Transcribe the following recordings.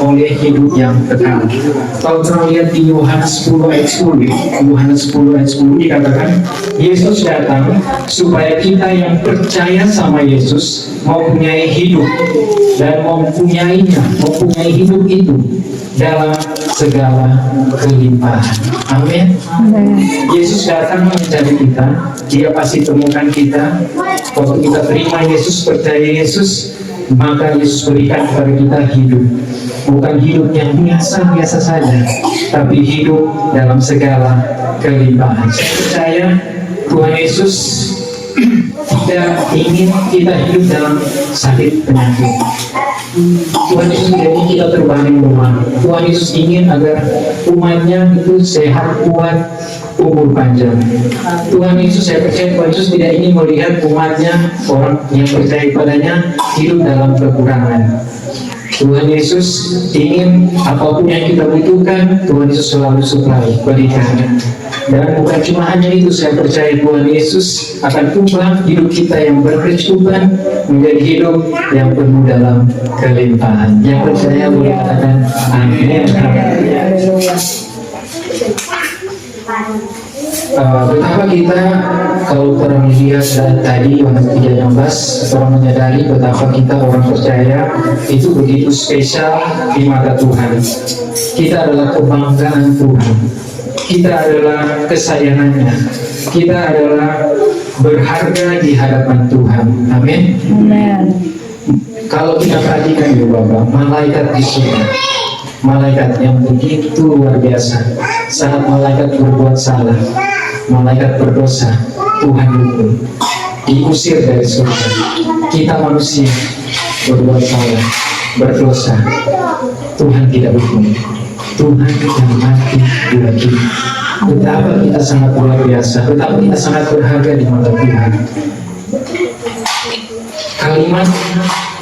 oleh hidup yang kekal. Kalau kita lihat di Yohanes 10 ayat 10, Yohanes 10 ayat 10 dikatakan Yesus datang supaya kita yang percaya sama Yesus mempunyai hidup dan mempunyai hidup itu dalam segala kelimpahan. Amin. Yesus datang mencari kita, Dia pasti temukan kita. Waktu kita terima Yesus, percaya Yesus, maka Yesus berikan kepada kita hidup. Bukan hidup yang biasa-biasa saja, tapi hidup dalam segala kelimpahan. Saya percaya Tuhan Yesus tidak ingin kita hidup dalam sakit penyakit. Tuhan Yesus tidak ingin kita terbebani rumah. Tuhan Yesus ingin agar umatnya itu sehat, kuat, umur panjang. Tuhan Yesus, saya percaya Tuhan Yesus tidak ingin melihat umatnya, orang yang percaya padanya, hidup dalam kekurangan. Tuhan Yesus ingin apapun yang kita butuhkan, Tuhan Yesus selalu supply, berikan. Dan bukan cuma hanya itu, saya percaya Tuhan Yesus akan ubah hidup kita yang berkecukupan menjadi hidup yang penuh dalam kelimpahan. Yang percaya boleh katakan amin. Betapa kita, kalau orang lihat tadi Yohanes 3:16, orang menyadari betapa kita orang percaya itu begitu spesial di mata Tuhan. Kita adalah kebanggaan Tuhan, kita adalah kesayangannya, kita adalah berharga di hadapan Tuhan. Amin. Kalau kita perhatikan ya Bapak, malaikat di surga, malaikat yang begitu luar biasa, saat malaikat berbuat salah, malaikat berdosa, Tuhan hukum, diusir dari surga. Kita manusia berbuat salah, berdosa, Tuhan tidak hukum, Tuhan yang mati buat kita. Betapa kita sangat luar biasa, betapa kita sangat berharga di mata Tuhan. Kalimat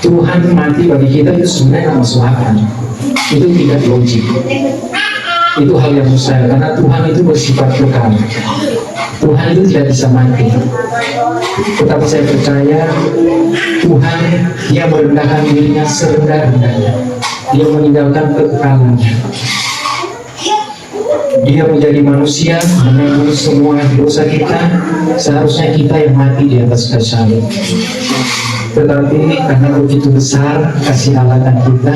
Tuhan mati bagi kita itu sebenarnya nggak masuk akal. Itu tidak logik. Itu hal yang mustahil karena Tuhan itu bersifat kekal. Tuhan itu tidak bisa mati. Tetapi saya percaya Tuhan, Dia merendahkan dirinya serendah-rendahnya. Dia meninggalkan kekekalannya. Dia menjadi manusia, menanggung semua dosa kita. Seharusnya kita yang mati di atas kayu salib. Tetapi karena begitu besar kasih Allah dan kita,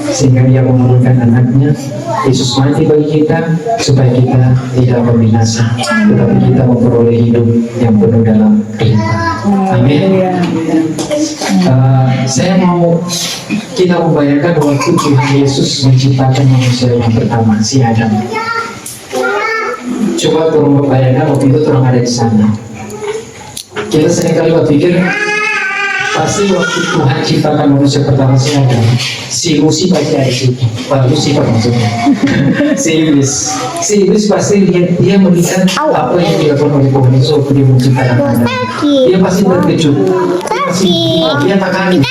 sehingga Dia menurunkan anaknya Yesus mati bagi kita supaya kita tidak binasa, tetapi kita memperoleh hidup yang penuh dalam kelimpahan. Amin. Saya mau kita membayangkan waktu Tuhan Yesus menciptakan manusia yang pertama, si Adam. Coba tolong membayangkan waktu itu orang ada di sana. Kita seringkali berpikir pasti waktu Tuhan ciptakan manusia pertama si Adam, si Lucy pasti ada di situ. Lucifer maksudnya. Si iblis pasti dia melihat apa yang dilakukan oleh Tuhan Yesus waktu dia menciptakan Adam. Dia pasti terkejut. Dia tak kaget.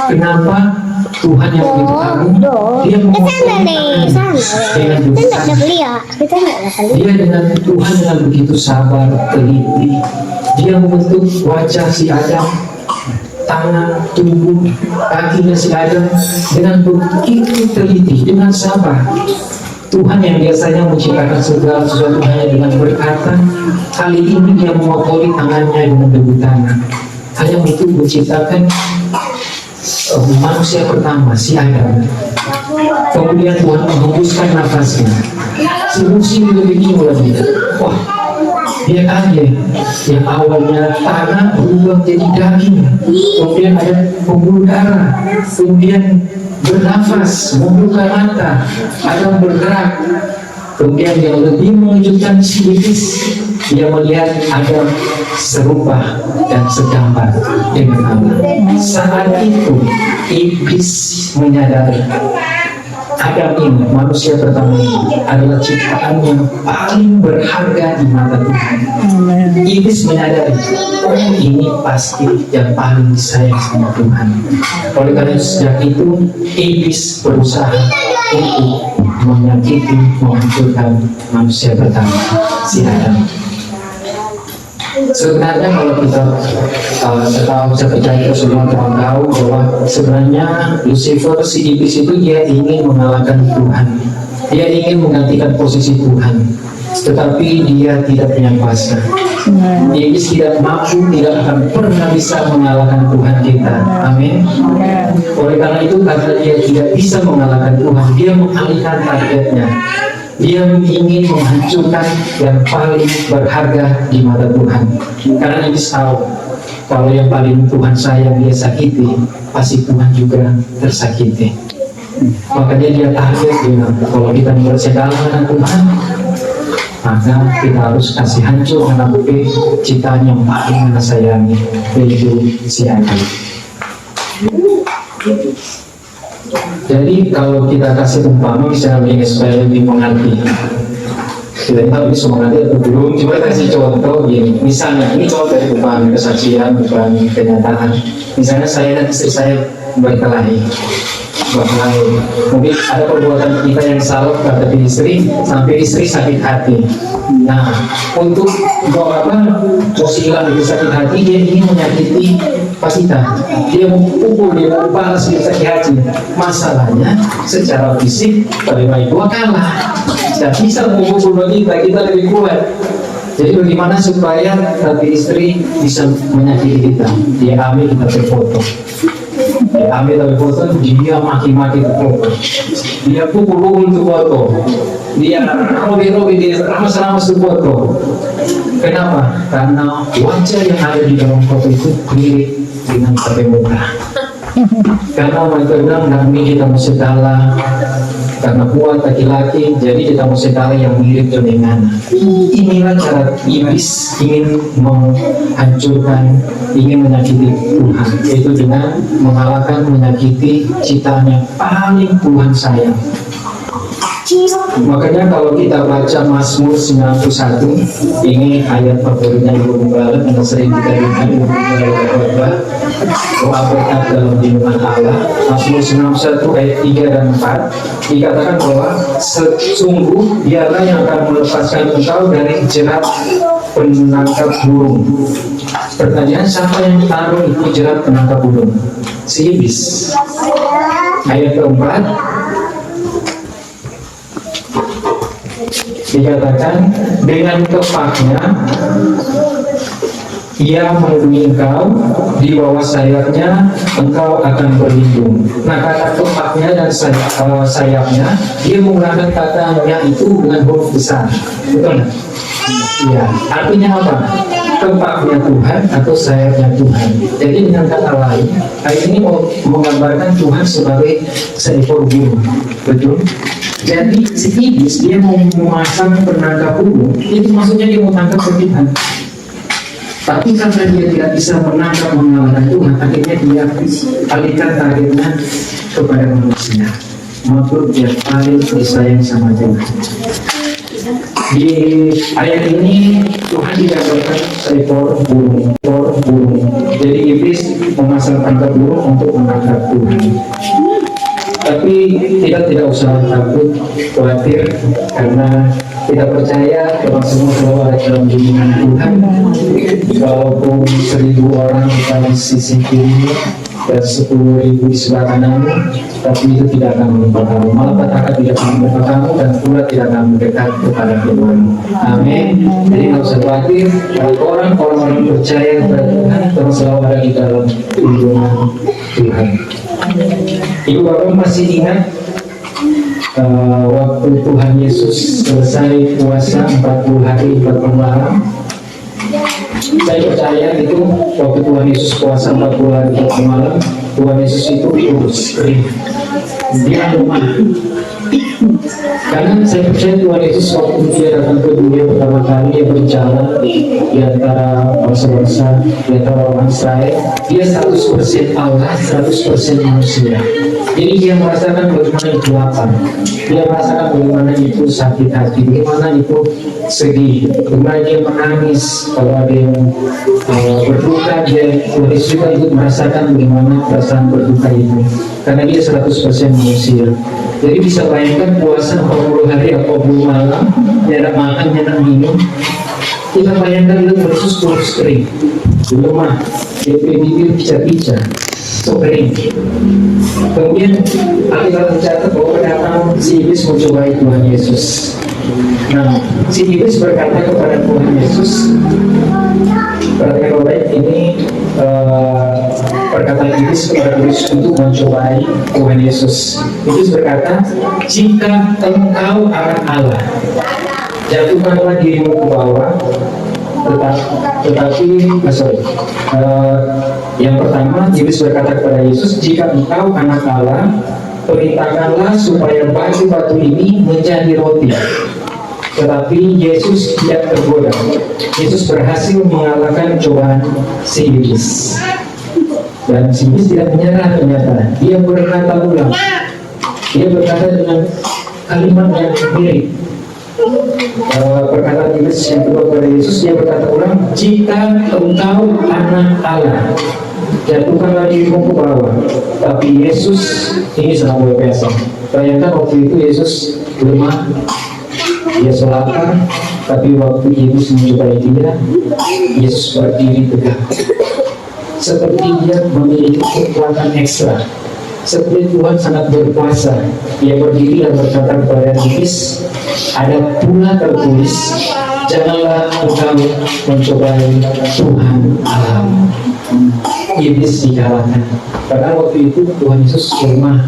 Kenapa Tuhan yang begitu agung, Dia menguasai dengan besar. Dia dengan Tuhan dengan begitu sabar, teliti. Dia membentuk wajah si Adam, tangan, tubuh, kakinya si Adam dengan begitu teliti, dengan sabar. Tuhan yang biasanya menciptakan segala sesuatu hanya dengan berkata, kali ini Dia mengotori tangannya dengan debu tangan, hanya untuk menciptakan manusia pertama, si Adam. Kemudian Tuhan menghembuskan nafasnya. Si Lucy lebih bingung lagi. Wah, dia kaget. Yang awalnya tanah berubah jadi daging. Kemudian ada pembuluh darah. Kemudian bernafas, membuka mata, Adam bergerak. Kemudian yang lebih mengejutkan si iblis, dia melihat Adam serupa dan segambar dengan Allah. Saat itu iblis menyadari Adam ini, manusia pertama ini, adalah ciptaan yang paling berharga di mata Tuhan. Iblis menyadari, oh ini pasti yang paling disayang sama Tuhan. Oleh karena sejak itu iblis berusaha untuk menyakiti, menghancurkan manusia pertama, si Adam. Sebenarnya kalau kita saya percaya semua orang tahu bahwa sebenarnya Lucifer, si iblis itu dia ingin mengalahkan Tuhan, dia ingin menggantikan posisi Tuhan, tetapi dia tidak punya kuasa. Iblis tidak mampu, tidak akan pernah bisa mengalahkan Tuhan kita. Amin. Oleh karena itu, karena dia tidak bisa mengalahkan Tuhan, dia mengalihkan targetnya. Dia ingin menghancurkan yang paling berharga di mata Tuhan. Karena iblis tahu kalau yang paling Tuhan sayang dia sakiti, pasti Tuhan juga tersakiti. Makanya dia target dengan kalau kita bersedala dengan Tuhan, maka kita harus kasih hancur menanggapi ciptaan yang paling kita sayangi, yaitu si Adam. Jadi kalau kita kasih umpama bisa begini supaya lebih mengerti. Kita tahu bisa mengerti atau belum, coba kasih contoh gini. Misalnya, ini contoh dari bukan kesaksian, bukan kenyataan. Misalnya saya dan istri saya berkelahi. Mungkin ada perbuatan kita yang salah terhadap istri sampai istri sakit hati. Nah, untuk hilang dari sakit hati, dia ingin menyakiti kita. Dia mau pukul, dia mau balas dia sakit hati. Masalahnya secara fisik paling dua kalah. Dan bisa memukul kita lebih kuat. Jadi bagaimana supaya tapi istri bisa menyakiti kita? Dia ambil kita berfoto. Dia ambil dari foto, dia maki-maki ke foto, dia pukul-pukul ke foto, dia robi-robi, dia ramas-ramas ke foto. Kenapa? Karena wajah yang ada di dalam foto itu mirip dengan muka. Karena mereka bilang kami kita mesti kalah karena kuat laki-laki, jadi kita mesti kalah yang mirip dengan. Inilah cara iblis ingin menghancurkan, ingin menyakiti Tuhan, yaitu dengan mengalahkan, menyakiti ciptaan yang paling Tuhan sayang. Makanya kalau kita baca Mazmur 91, ini ayat favoritnya Ibu Gembala yang sering kita dengar Ibu Gembala doa berkat dalam lindungan Allah. Mazmur 91 ayat 3 dan 4 dikatakan bahwa sesungguh dialah yang akan melepaskan engkau dari jerat penangkap burung. Pertanyaan, siapa yang taruh itu jerat penangkap burung? Si iblis. Ayat keempat dikatakan dengan kepaknya ia melindungi engkau, di bawah sayapnya engkau akan berlindung. Nah, kata kepaknya dan sayapnya, dia menggunakan katanya itu dengan huruf besar, betul? Ya, artinya apa? Kepaknya Tuhan atau sayapnya Tuhan. Jadi dengan kata lain, ayat ini mau menggambarkan Tuhan sebagai seekor burung, betul? Jadi si iblis dia mau memasang penangkap burung, itu maksudnya dia mau tangkap Tuhan. Tapi karena dia tidak bisa menangkap mengalahkan Tuhan, akhirnya dia alihkan targetnya kepada manusia. Makhluk yang paling disayang sama Tuhan. Di ayat ini Tuhan digambarkan seekor burung, Jadi iblis memasang tangkap burung untuk menangkap Tuhan. Tapi kita tidak usah takut, khawatir, karena kita percaya kita semua selalu ada dalam bimbingan Tuhan. Walaupun 1000 orang di sisi kiri dan 10.000 di sebelah kanan, tapi itu tidak akan menimpa kamu. Malah petaka tidak akan menimpa kamu dan pula tidak akan mendekat kepada Tuhan. Amin. Jadi tidak usah khawatir. Kalau orang-orang percaya kepada Tuhan, terus selalu ada di dalam bimbingan Tuhan. Ibu Bapak masih ingat waktu Tuhan Yesus selesai puasa 40 hari 40 malam? Saya percaya itu waktu Tuhan Yesus puasa 40 hari 40 malam, Tuhan Yesus itu kurus, dia lemah. Karena saya percaya Tuhan Yesus waktu dia datang ke dunia pertama kali, dia berjalan di antara bangsa-bangsa, di antara orang Israel, dia 100% Allah, 100% manusia. Jadi dia merasakan bagaimana itu lapar, dia merasakan bagaimana itu sakit hati, bagaimana itu sedih, bagaimana dia menangis, kalau ada yang berduka, dia juga ikut merasakan bagaimana perasaan berduka itu, karena dia 100% manusia. Jadi bisa bayangkan puasa 40 hari atau 40 malam, tidak makan, tidak minum, Kita bayangkan itu Yesus kurus kering, lemah, dia bibir pica-pica, so kering. Kemudian Alkitab mencatat bahwa kedatangan si iblis mencobai Tuhan Yesus. Nah, si iblis berkata kepada Tuhan Yesus, perhatikan baik, ini perkataan iblis kepada Yesus untuk mencobai Tuhan Yesus. Iblis berkata, jika engkau anak Allah, jatuhkanlah dirimu ke bawah. Yang pertama, iblis berkata kepada Yesus, jika engkau anak Allah, perintahkanlah supaya batu-batu ini menjadi roti. Tetapi Yesus tidak tergoda. Yesus berhasil mengalahkan cobaan si iblis. Dan si iblis tidak menyerah ternyata. Dia berkata ulang. Dia berkata dengan kalimat yang mirip. Perkataan iblis yang kedua kepada Yesus, dia berkata ulang, jika engkau anak Allah, jatuhkanlah dirimu ke bawah. Tapi Yesus ini sangat luar biasa. Bayangkan waktu itu Yesus lemah, dia lapar, tapi waktu Yesus mencobai dia, Yesus berdiri tegak. Seperti dia memiliki kekuatan ekstra. Seperti Tuhan sangat berkuasa. Dia berdiri dan berkata kepada iblis, ada pula tertulis, janganlah engkau mencobai Tuhan Allah. Iblis dikalahkan. Padahal waktu itu Tuhan Yesus lemah.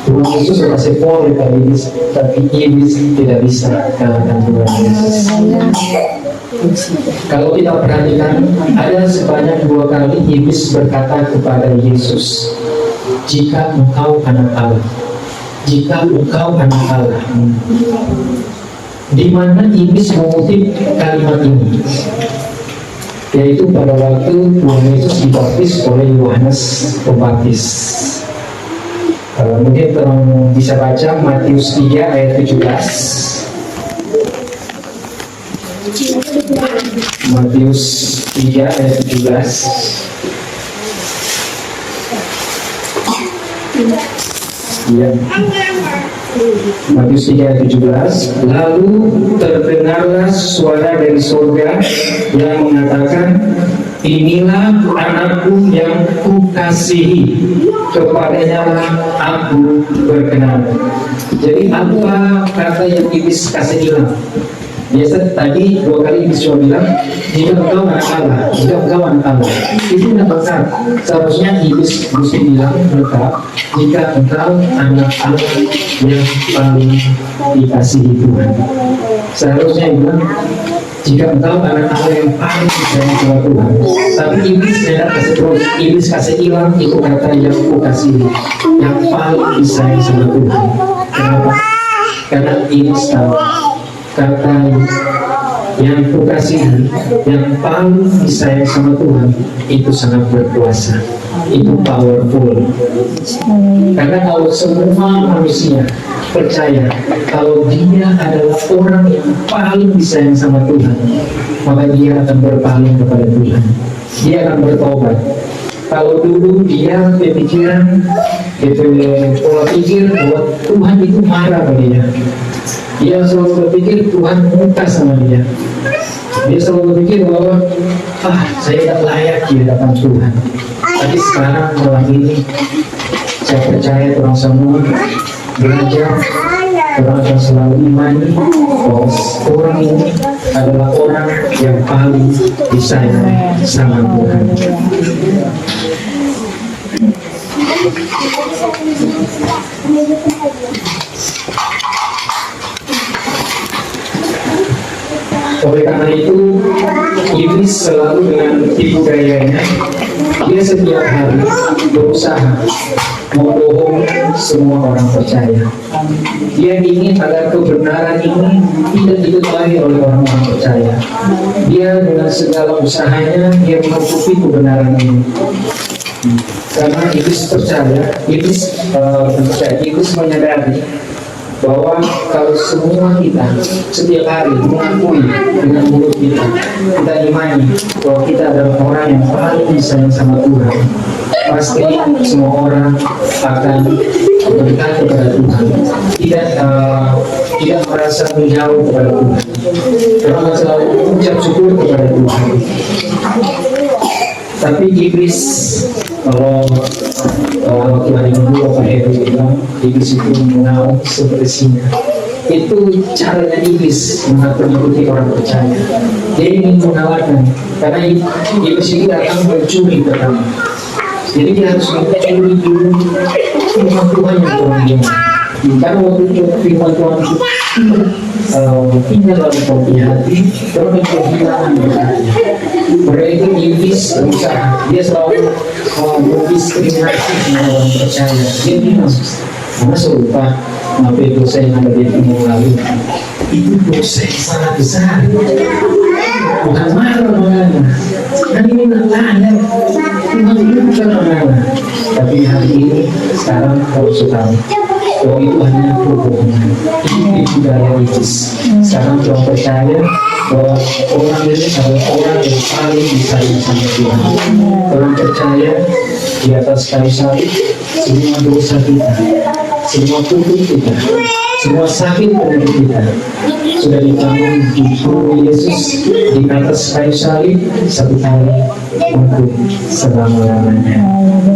Tuhan Yesus berhasil oleh iblis, tapi iblis tidak bisa kalahkan Tuhan Yesus. Kalau kita perhatikan, ada sebanyak 2 kali iblis berkata kepada Yesus, jika engkau anak Allah, jika engkau anak Allah. Di mana iblis mengutip kalimat ini? Yaitu pada waktu Tuhan Yesus dibaptis oleh Yohanes Pembaptis. Mungkin tolong bisa baca Matius 3 ayat 17. Matius 3 ayat 17. Ya. Matius 3 ayat 17. Lalu terdengarlah suara dari surga yang mengatakan, inilah anakku yang kukasihi, kepadanya lah aku berkenan. Jadi apa kata yang iblis kasih hilang? Biasa tadi 2 kali iblis cuma bilang, jika engkau anak Allah, jika engkau anak Allah. Itu tidak benar. Seharusnya iblis mesti bilang lengkap, jika engkau anak Allah yang paling dikasihi Tuhan. Seharusnya bilang, jika engkau anak Allah yang paling disayang sama Tuhan. Tapi iblis tidak kasih terus, iblis kasih hilang itu kata yang kukasihi, yang paling disayang sama Tuhan. Kenapa? Karena iblis tahu kata yang kukasihi, yang paling disayang sama Tuhan, itu sangat berkuasa, itu powerful. Karena kalau semua manusia percaya kalau dia adalah orang yang paling disayang sama Tuhan, maka dia akan berpaling kepada Tuhan. Dia akan bertobat. Kalau dulu dia berpikiran, pola pikir bahwa Tuhan itu marah pada dia. Dia selalu berpikir Tuhan murka sama dia. Dia selalu berpikir bahwa saya tidak layak di hadapan Tuhan. Tapi sekarang malam ini saya percaya orang semua belajar, orang akan selalu imani bahwa orang ini adalah orang yang paling disayang sama Tuhan. Oleh karena itu, iblis selalu dengan tipu dayanya, dia setiap hari berusaha membohongi semua orang percaya. Dia ingin agar kebenaran ini tidak diketahui oleh orang-orang percaya. Dia dengan segala usahanya, dia menutupi kebenaran ini. Karena iblis percaya, iblis menyadari bahwa kalau semua kita setiap hari mengakui dengan mulut kita imani bahwa kita adalah orang yang paling disayang sama Tuhan, pasti semua orang akan berdekat kepada Tuhan, tidak merasa merasa menjauh kepada Tuhan. Orang akan selalu ucap syukur kepada Tuhan. Tapi iblis, kalau waktu hari Minggu Bapak Heru bilang, iblis itu mengaum seperti singa. Itu caranya iblis menakut-nakuti orang percaya. Dia ingin mengalahkan, karena iblis itu datang mencuri pertama. Jadi dia harus mencuri dulu firman Tuhan yang turun dia. Karena waktu itu firman Tuhan itu tinggal dalam hati, orang yang kehilangan berkatnya. Mereka itu iblis berusaha, dia selalu mendiskriminasi orang percaya. Dia bilang, karena serupa apa itu dosa yang ada di minggu lalu, itu dosa yang sangat besar. Bukan marah, kan ini nantanya, Tuhan itu bukan marah. Tapi hari ini, sekarang kau sudah bahwa itu hanya kebohongan, itu daya iblis. Sekarang kau percaya bahwa orang ini adalah orang yang paling disayang sama Tuhan. Orang percaya di atas kayu salib, semua dosa kita, semua kutuk kita, semua sakit penyakit kita sudah ditanggung di tubuh Yesus di atas kayu salib satu kali untuk selama-lamanya.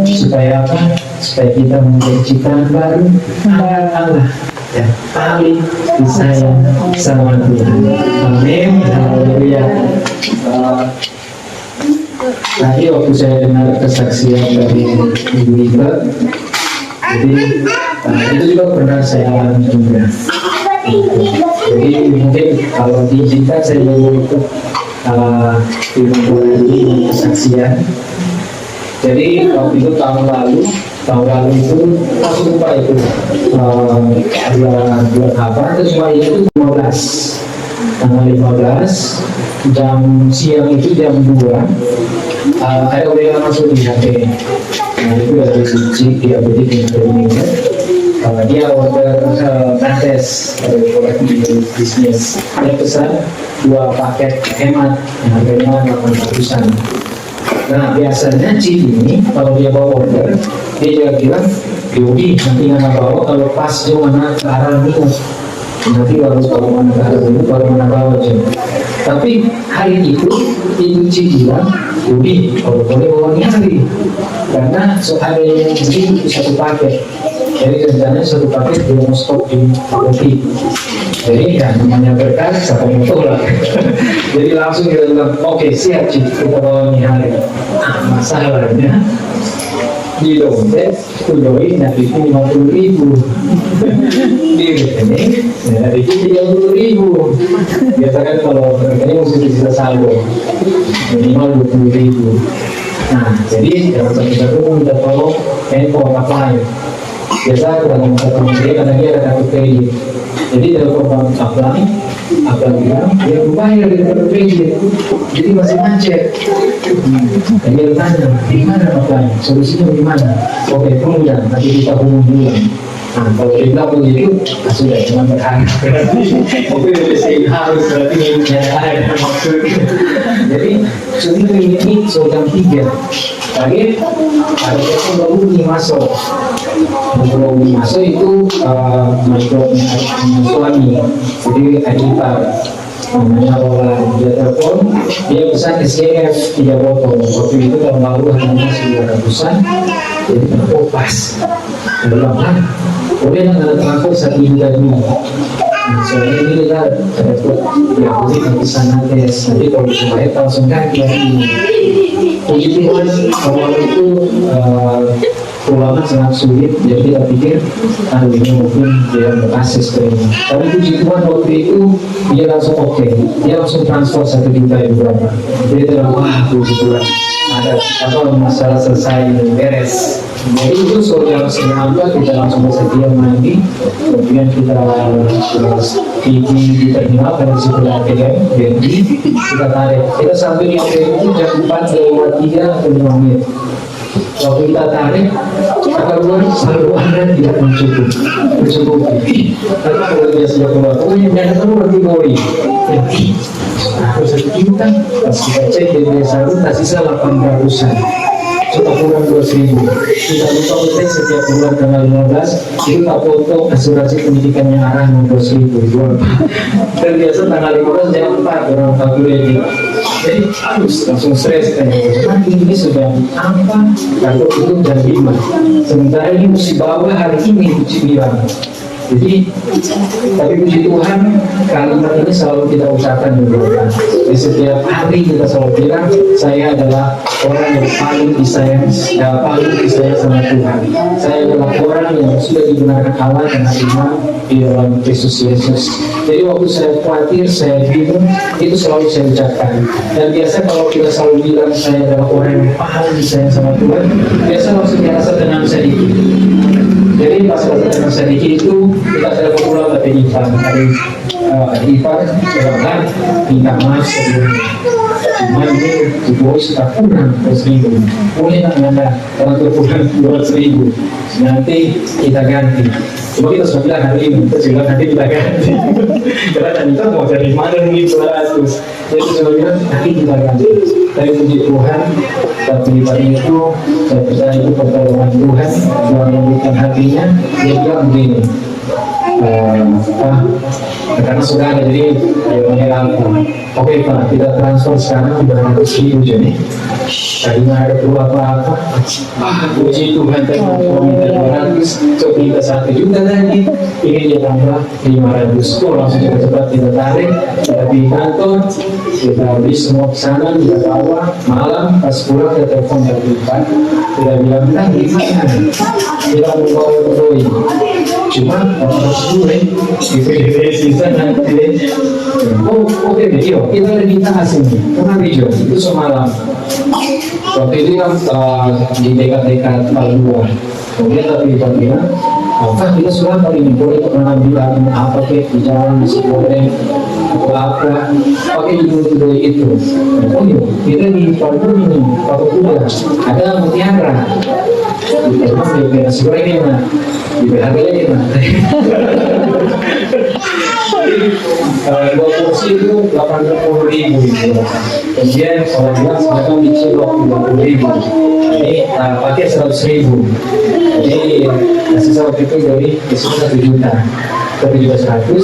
Supaya apa? Supaya kita menjadi ciptaan baru, Allah yang paling disayang sama Tuhan. Amin. Haleluya. Tadi waktu saya dengar kesaksian dari Ibu Ika, jadi itu juga pernah saya alami juga. Jadi mungkin kalau diizinkan saya mau ikut ilmu kesaksian. Jadi waktu itu tahun lalu itu aku lupa itu bulan apa, terus itu 15 tanggal 15 jam siang itu jam 2 ada WA masuk di HP. Nah itu dari Suci dia beli di dia order kantes dari bisnis. Dia pesan 2 paket hemat yang harganya 800-an. Nah biasanya Ci ini kalau dia bawa order, dia juga bilang, Yudi nanti nggak bawa kalau pas dia mana ke arah minum, nanti baru kalau mana ke arah minum baru mana bawa aja. Tapi hari itu Ci bilang, Yudi kalau boleh bawa nyari, karena ada yang beli satu paket. Jadi rencananya satu paket dia mau stok di roti. Jadi ya namanya berkat, siapa yang tolak. Jadi langsung kita bilang, oke siap Ci, kita bawa nih hari. Nah masalahnya di dompet Doi nanti 50.000 di rekening nanti 30.000. Biasa kan kalau rekening mesti bisa saldo minimal 20.000. Nah jadi dalam satu minta tolong handphone apply. Biasa kita minta tolong dia karena dia ada kartu kredit. Jadi telepon apply bilang dia bayar dari kartu kredit, jadi masih macet. Dan dia tanya, gimana apply? Solusinya gimana? Oke, tunggu ya, nanti kita hubungi dulu. Nah, kalau dia bilang begitu, sudah cuma berharap. Oke, saya harus berarti ini ada maksud. Jadi sudah ini sudah 3. Tadi ada yang baru masuk. Kalau masuk itu masuk suami, jadi editor. Namanya Rola, dia telepon, dia pesan SKF 3 botol. Waktu itu tahun lalu harganya 900-an, jadi kenapa pas? Dia bilang, boleh nggak transport 1 minggu dulu? Soalnya ini kita dapat ya boleh ke sana tes. Nanti kalau bisa bayar langsung ganti lagi. Puji Tuhan, awal itu pulangan sangat sulit, jadi kita pikir ini mungkin dia berakses terima. Tapi puji Tuhan waktu itu dia langsung oke, dia langsung transfer 1 juta berapa. Jadi dia bilang, wah puji Tuhan, ada apa masalah selesai beres. Jadi itu jam 9 kita langsung bersedia mandi, kemudian kita di terminal dari sebelah ATM, kita tarik. Kita sampai di ATM itu jam 4:03 atau 5 menit. Waktu kita tarik, keluar saluran tidak mencukupi. Karena kalau dia sudah keluar, yang ada keluar di bori. Aku 1 juta, pas kita cek di salur, tak sisa 800-an. sudah kurang 2.000. Kita lupa penting setiap bulan tanggal 15 itu tak foto asuransi pendidikannya arah 2.000. Dan biasa tanggal 15 jam 4 orang tak boleh ini. Jadi harus langsung stres karena ini sudah apa kalau itu jam 5. Sementara ini mesti bawa hari ini bilang. Jadi, tapi puji Tuhan, kalimat ini selalu kita ucapkan juga. Di setiap hari kita selalu bilang, saya adalah orang yang paling disayang sama Tuhan. Saya adalah orang yang sudah digunakan Allah dan iman di dalam Kristus Yesus. Jadi waktu saya khawatir, saya bingung, itu selalu saya ucapkan. Dan biasa kalau kita selalu bilang saya adalah orang yang paling disayang sama Tuhan, biasa langsung dirasa tenang sedikit. Jadi pas rasa sedikit itu kita sudah pulang tapi Ivan silahkan minta maaf sebelumnya. Cuma ini dibawa sudah kurang 2.000. Boleh tak anda orang berkurang 2.000? Nanti kita ganti. Cuma kita sudah bilang hari ini, kita bilang nanti kita ganti. Karena kita mau dari mana nih 200? Jadi sudah bilang nanti kita ganti. Tapi puji Tuhan, tapi pagi itu saya percaya itu pertolongan Tuhan. Tuhan memberikan hatinya, dia bilang begini. Karena sudah ada jadi mengenalkan. Oke Pak, kita transfer sekarang 300.000 jadi. Tadinya ada perlu apa-apa. Puji Tuhan kita minta 200, so kita 1 juta lagi. Ini dia tambah 500. Oh langsung cepat-cepat kita tarik, kita di kantor, kita beli semua pesanan, kita bawa malam pas pulang kita telepon dari Pak. Kita bilang gimana? Kita mau bawa doi. Cuma harus dulu di sisa nanti. Oh oke video kita ada di asing karena video itu semalam waktu itu kan di dekat-dekat Palua. Kemudian tapi kita bilang kita sudah kali ini boleh mengambil apa kek di jalan di goreng atau apa pakai video itu. Oh iya kita di Palua ini waktu itu ada mutiara. Memang di nasi gorengnya mah di harganya mah. Dua porsi itu 80.000. Kemudian kalau bilang sekarang dicilok 20.000. Ini pakai 100.000. Jadi sisa waktu itu dari disitu 1 juta. 1.100.000,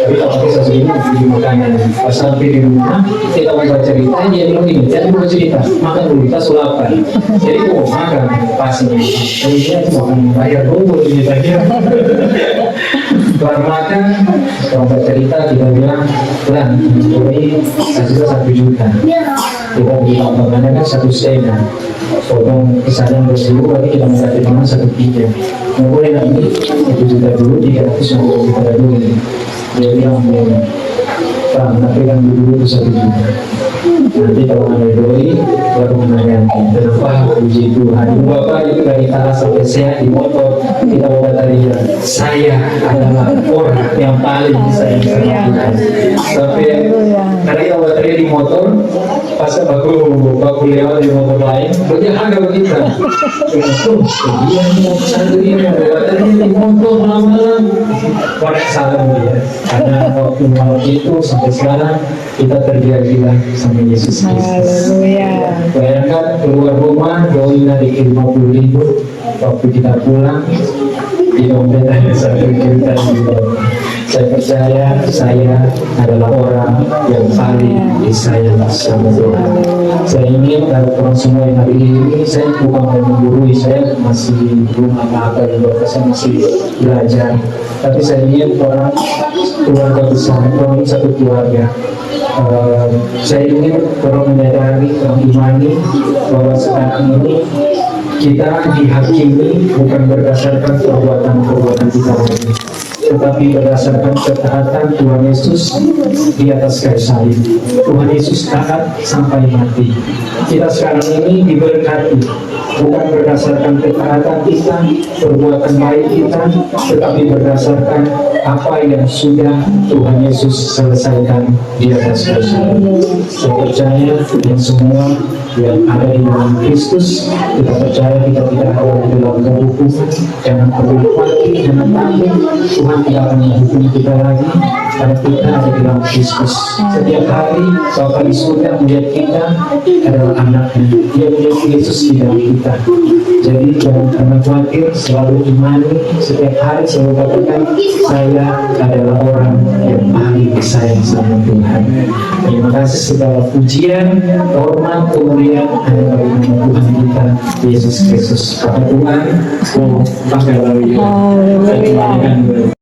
tapi tak pakai 100.000 di makanan. Pas sampai di rumah, kita mau cerita, dia bilang gini, jadi mau cerita, makan dulu, kita sulapan. Jadi mau makan, pas ini. Kemudian makan bayar dulu, ceritanya. Setelah makan, kalau cerita, kita bilang, lah, ini hasilnya 1 juta. Kita beli tambangannya kan 1,5. Potong pesanan 2.000, berarti kita mau kasih tangan 1,3. Nggak boleh nanti 1 juta dulu, 350 juta dulu. Dia bilang, Pak, tapi kan dulu itu 1 juta. Nanti kalau ada doi, baru menanyakan kenapa puji Tuhan. Bapak itu dari tanah sampai sehat di motor, kita mau kata dia, saya adalah orang yang paling disayang sama Tuhan. Sampai karena kita mau tadi di motor, pas aku lewat di motor lain, dia agak begitu. Dia mau satu ini, tadi di motor malam-malam, korek salam dia. Karena waktu malam itu sampai sekarang kita tergila-gila sama Yesus Kristus. Bayangkan keluar rumah, doi dari 50.000, waktu kita pulang, di dompet ada 1 juta. Saya percaya saya adalah orang yang paling disayang sama Tuhan. Saya ingin orang semua yang hari ini, saya bukan menggurui, saya masih belum apa-apa juga, saya masih belajar. Tapi saya ingin orang keluarga besar, orang satu keluarga. Saya ingin orang menyadari, orang imani bahwa sekarang ini kita dihakimi bukan berdasarkan perbuatan-perbuatan kita lagi, tetapi berdasarkan ketaatan Tuhan Yesus di atas kayu salib. Tuhan Yesus taat sampai mati. Kita sekarang ini diberkati bukan berdasarkan ketaatan kita, perbuatan baik kita, tetapi berdasarkan apa yang sudah Tuhan Yesus selesaikan di atas kayu salib. Saya percaya yang semua yang ada di dalam Kristus. Kita percaya kita tidak ada di dalam kehukuman. Jangan perlu khawatir, jangan takut. Tuhan tidak akan menghukumi kita lagi karena kita ada di dalam Kristus. Setiap hari Bapa di surga melihat kita adalah anaknya. Dia melihat Yesus di dalam kita. Jadi jangan pernah khawatir, selalu imani. Setiap hari selalu katakan, saya adalah orang yang paling disayang sama Tuhan. Terima kasih segala pujian, hormat, kemuliaan hanya bagi nama Tuhan kita, Yesus Kristus. Kata Tuhan, pakai lalu ya.